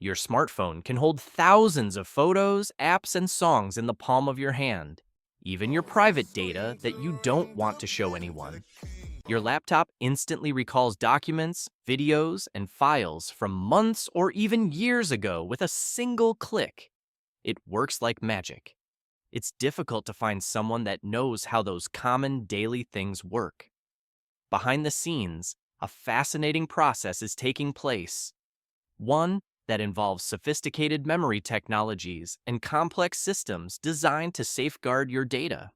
Your smartphone can hold thousands of photos, apps, and songs in the palm of your hand, even your private data that you don't want to show anyone. Your laptop instantly recalls documents, videos, and files from months or even years ago with a single click. It works like magic. It's difficult to find someone that knows how those common daily things work. Behind the scenes, a fascinating process is taking place. One that involves sophisticated memory technologies and complex systems designed to safeguard your data.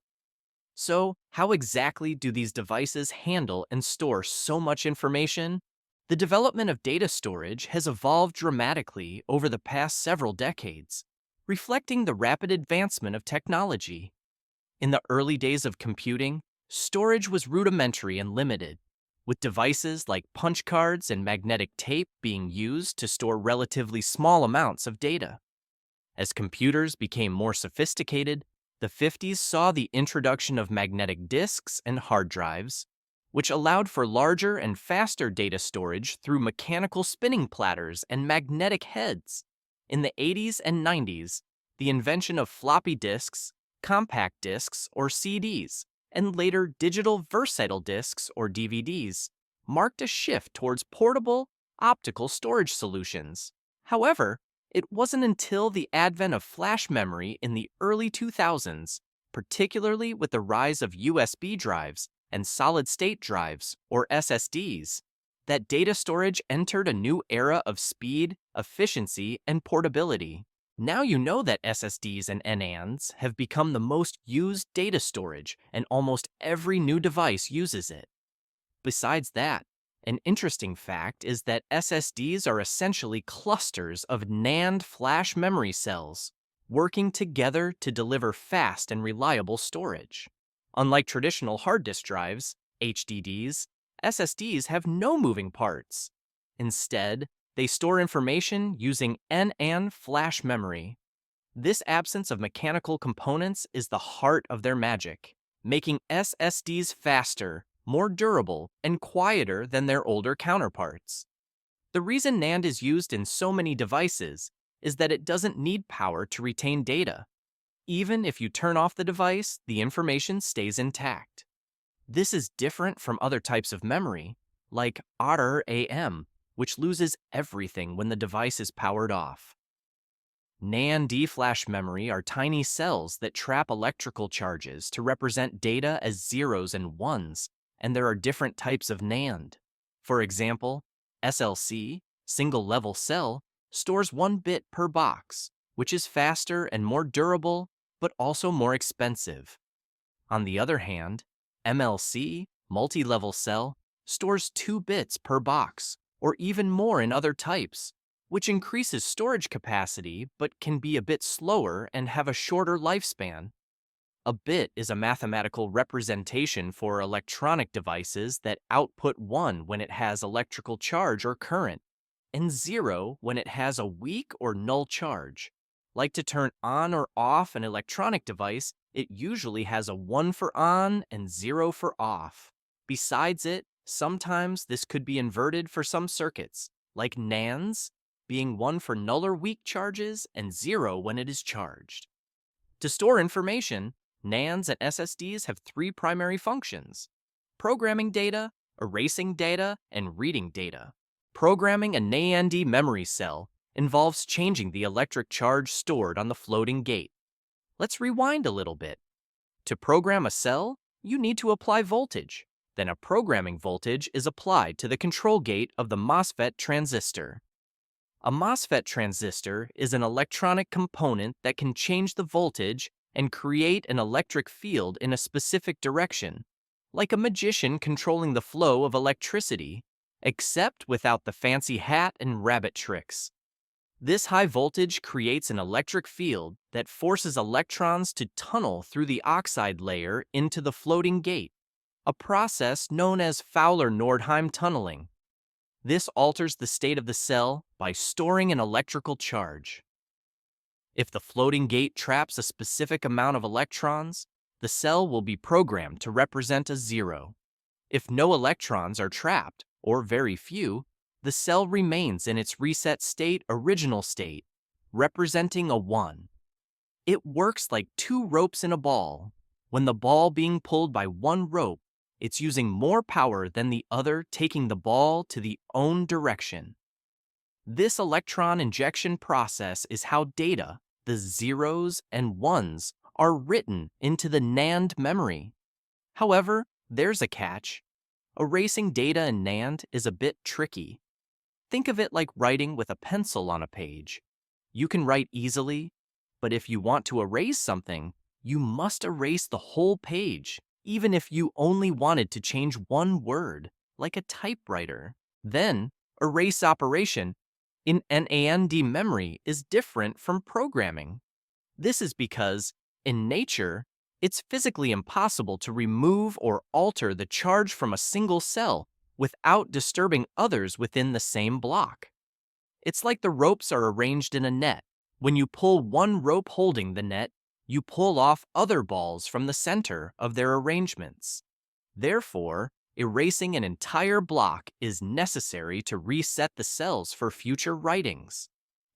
So, how exactly do these devices handle and store so much information? The development of data storage has evolved dramatically over the past several decades, reflecting the rapid advancement of technology. In the early days of computing, storage was rudimentary and limited, with devices like punch cards and magnetic tape being used to store relatively small amounts of data. As computers became more sophisticated, the 50s saw the introduction of magnetic disks and hard drives, which allowed for larger and faster data storage through mechanical spinning platters and magnetic heads. In the 80s and 90s, the invention of floppy disks, compact disks, or CDs, and later digital versatile disks, or DVDs, marked a shift towards portable, optical storage solutions. However, it wasn't until the advent of flash memory in the early 2000s, particularly with the rise of USB drives and solid-state drives, or SSDs, that data storage entered a new era of speed, efficiency, and portability. Now you know that SSDs and NANDs have become the most used data storage, and almost every new device uses it. Besides that, an interesting fact is that SSDs are essentially clusters of NAND flash memory cells, working together to deliver fast and reliable storage. Unlike traditional hard disk drives, HDDs, SSDs have no moving parts. Instead, they store information using NAND flash memory. This absence of mechanical components is the heart of their magic, making SSDs faster, more durable, and quieter than their older counterparts. The reason NAND is used in so many devices is that it doesn't need power to retain data. Even if you turn off the device, the information stays intact. This is different from other types of memory, like RAM, which loses everything when the device is powered off. NAND flash memory are tiny cells that trap electrical charges to represent data as zeros and ones, and there are different types of NAND. For example, SLC, single-level cell, stores 1 bit per box, which is faster and more durable, but also more expensive. On the other hand, MLC, multi-level cell, stores 2 bits per box, or even more in other types, which increases storage capacity but can be a bit slower and have a shorter lifespan. A bit is a mathematical representation for electronic devices that output 1 when it has electrical charge or current, and 0 when it has a weak or null charge. Like to turn on or off an electronic device, it usually has a 1 for on and 0 for off. Besides it, sometimes this could be inverted for some circuits, like NANDs, being 1 for null or weak charges and 0 when it is charged. To store information, NANDs and SSDs have 3 primary functions: programming data, erasing data, and reading data. Programming a NAND memory cell involves changing the electric charge stored on the floating gate. Let's rewind a little bit. To program a cell, you need to apply voltage. Then a programming voltage is applied to the control gate of the MOSFET transistor. A MOSFET transistor is an electronic component that can change the voltage and create an electric field in a specific direction, like a magician controlling the flow of electricity, except without the fancy hat and rabbit tricks. This high voltage creates an electric field that forces electrons to tunnel through the oxide layer into the floating gate, a process known as fowler-nordheim tunneling. This alters the state of the cell by storing an electrical charge. If the floating gate traps a specific amount of electrons, the cell will be programmed to represent a 0. If no electrons are trapped, or very few, the cell remains in its reset state, original state, representing a 1. It works like two ropes in a ball. When the ball being pulled by one rope, it's using more power than the other, taking the ball to the own direction. This electron injection process is how data, the zeros and ones, are written into the NAND memory. However, there's a catch. Erasing data in NAND is a bit tricky. Think of it like writing with a pencil on a page. You can write easily, but if you want to erase something, you must erase the whole page, even if you only wanted to change one word, like a typewriter. Then, erase operation in NAND memory is different from programming. This is because, in nature, it's physically impossible to remove or alter the charge from a single cell without disturbing others within the same block. It's like the ropes are arranged in a net. When you pull one rope holding the net, you pull off other balls from the center of their arrangements. Therefore, erasing an entire block is necessary to reset the cells for future writings.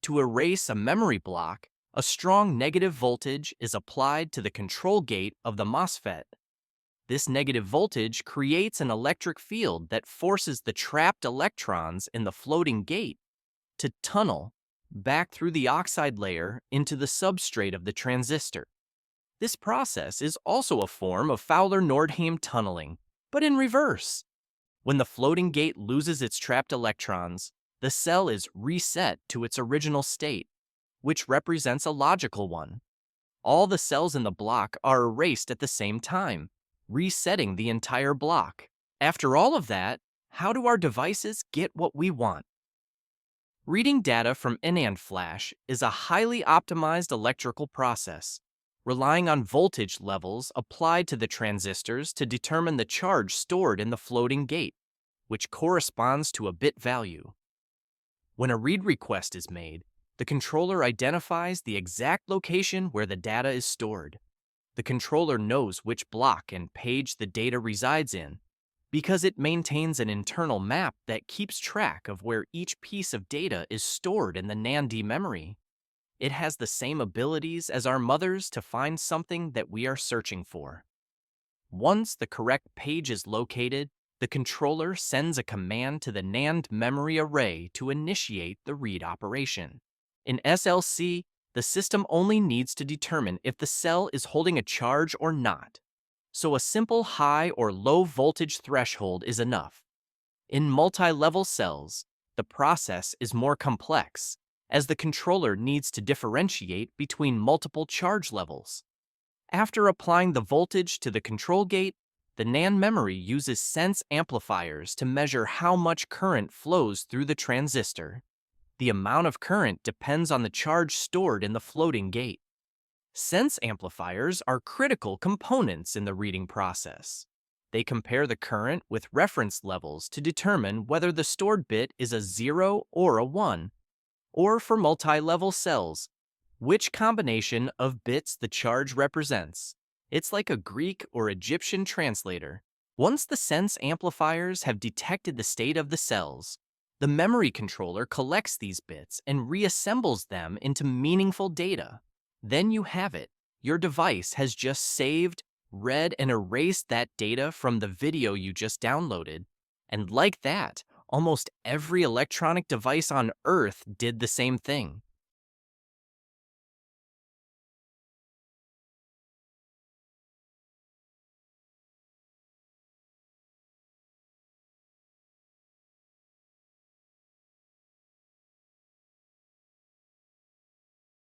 To erase a memory block, a strong negative voltage is applied to the control gate of the MOSFET. This negative voltage creates an electric field that forces the trapped electrons in the floating gate to tunnel back through the oxide layer into the substrate of the transistor. This process is also a form of fowler-nordheim tunneling, but in reverse. When the floating gate loses its trapped electrons, the cell is reset to its original state, which represents a logical one. All the cells in the block are erased at the same time, resetting the entire block. After all of that, how do our devices get what we want? Reading data from NAND flash is a highly optimized electrical process, relying on voltage levels applied to the transistors to determine the charge stored in the floating gate, which corresponds to a bit value. When a read request is made, the controller identifies the exact location where the data is stored. The controller knows which block and page the data resides in, because it maintains an internal map that keeps track of where each piece of data is stored in the NAND memory. It has the same abilities as our mothers to find something that we are searching for. Once the correct page is located, the controller sends a command to the NAND memory array to initiate the read operation. In SLC, the system only needs to determine if the cell is holding a charge or not, so a simple high or low voltage threshold is enough. In multi-level cells, the process is more complex, as the controller needs to differentiate between multiple charge levels. After applying the voltage to the control gate, the NAND memory uses sense amplifiers to measure how much current flows through the transistor. The amount of current depends on the charge stored in the floating gate. Sense amplifiers are critical components in the reading process. They compare the current with reference levels to determine whether the stored bit is a 0 or a 1, or for multi-level cells, which combination of bits the charge represents. It's like a Greek or Egyptian translator. Once the sense amplifiers have detected the state of the cells, the memory controller collects these bits and reassembles them into meaningful data. Then you have it. Your device has just saved, read, and erased that data from the video you just downloaded. And like that, almost every electronic device on Earth did the same thing.